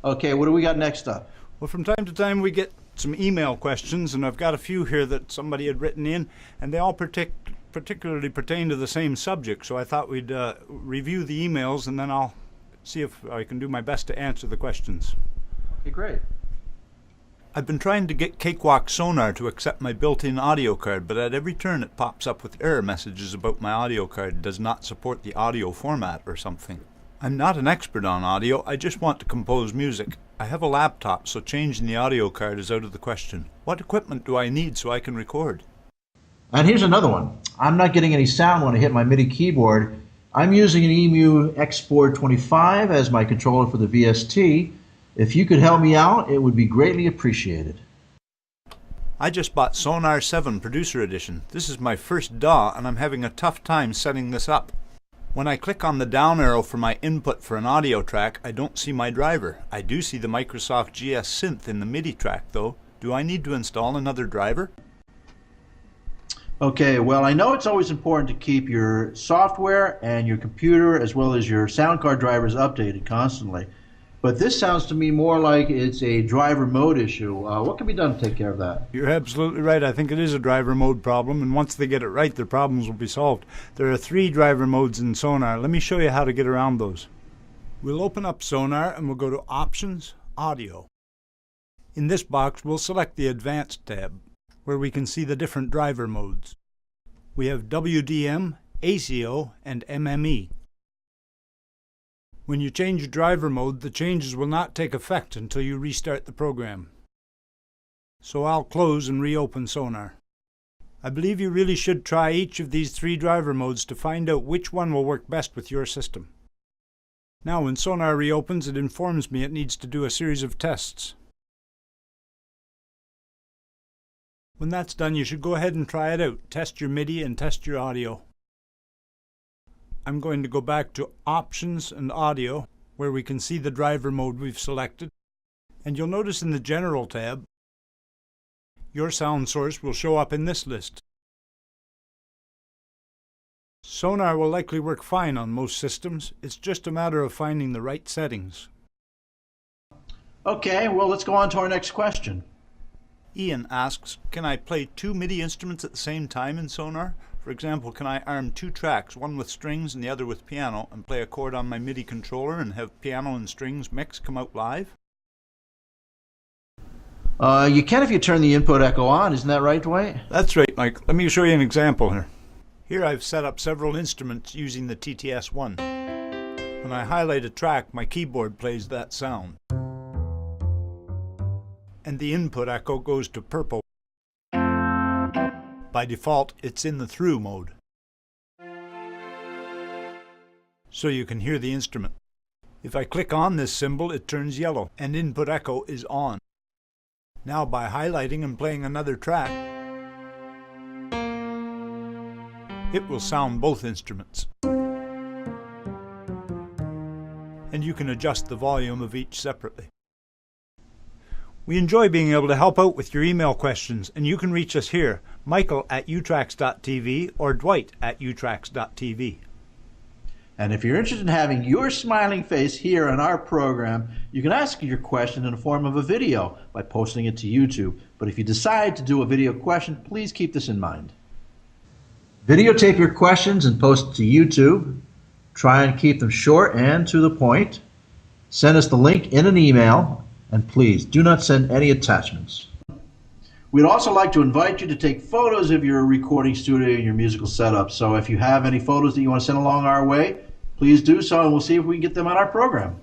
Okay, what do we got next up? Well, from time to time we get some email questions, and I've got a few here that somebody had written in, and they all particularly pertain to the same subject, so I thought we'd review the emails, and then I'll see if I can do my best to answer the questions. Okay, great. I've been trying to get Cakewalk Sonar to accept my built-in audio card, but at every turn it pops up with error messages about my audio card does not support the audio format or something. I'm not an expert on audio, I just want to compose music. I have a laptop, so changing the audio card is out of the question. What equipment do I need so I can record? And here's another one. I'm not getting any sound when I hit my MIDI keyboard. I'm using an EMU X-Board 25 as my controller for the VST. If you could help me out, it would be greatly appreciated. I just bought Sonar 7 Producer Edition. This is my first DAW, and I'm having a tough time setting this up. When I click on the down arrow for my input for an audio track, I don't see my driver. I do see the Microsoft GS Synth in the MIDI track, though. Do I need to install another driver? Okay, well, I know it's always important to keep your software and your computer as well as your sound card drivers updated constantly. But this sounds to me more like it's a driver mode issue. What can be done to take care of that? You're absolutely right. I think it is a driver mode problem, and once they get it right, their problems will be solved. There are 3 driver modes in Sonar. Let me show you how to get around those. We'll open up Sonar and we'll go to Options, Audio. In this box, we'll select the Advanced tab, where we can see the different driver modes. We have WDM, ACO, and MME. When you change your driver mode, the changes will not take effect until you restart the program. So I'll close and reopen Sonar. I believe you really should try each of these 3 driver modes to find out which one will work best with your system. Now when Sonar reopens, it informs me it needs to do a series of tests. When that's done, you should go ahead and try it out. Test your MIDI and test your audio. I'm going to go back to Options and Audio, where we can see the driver mode we've selected. And you'll notice in the General tab, your sound source will show up in this list. Sonar will likely work fine on most systems. It's just a matter of finding the right settings. Okay, well, let's go on to our next question. Ian asks, can I play 2 MIDI instruments at the same time in Sonar? For example, can I arm 2 tracks, one with strings and the other with piano, and play a chord on my MIDI controller and have piano and strings mix come out live? You can if you turn the input echo on, isn't that right, Dwight? That's right, Mike. Let me show you an example here. Here I've set up several instruments using the TTS-1. When I highlight a track, my keyboard plays that sound. And the input echo goes to purple. By default, it's in the through mode, so you can hear the instrument. If I click on this symbol, it turns yellow, and input echo is on. Now by highlighting and playing another track, it will sound both instruments. And you can adjust the volume of each separately. We enjoy being able to help out with your email questions, and you can reach us here, michael@utrax.tv or dwight@utrax.tv. And if you're interested in having your smiling face here on our program, you can ask your question in the form of a video by posting it to YouTube. But if you decide to do a video question, please keep this in mind. Videotape your questions and post to YouTube. Try and keep them short and to the point. Send us the link in an email. And please, do not send any attachments. We'd also like to invite you to take photos of your recording studio and your musical setup. So if you have any photos that you want to send along our way, please do so, and we'll see if we can get them on our program.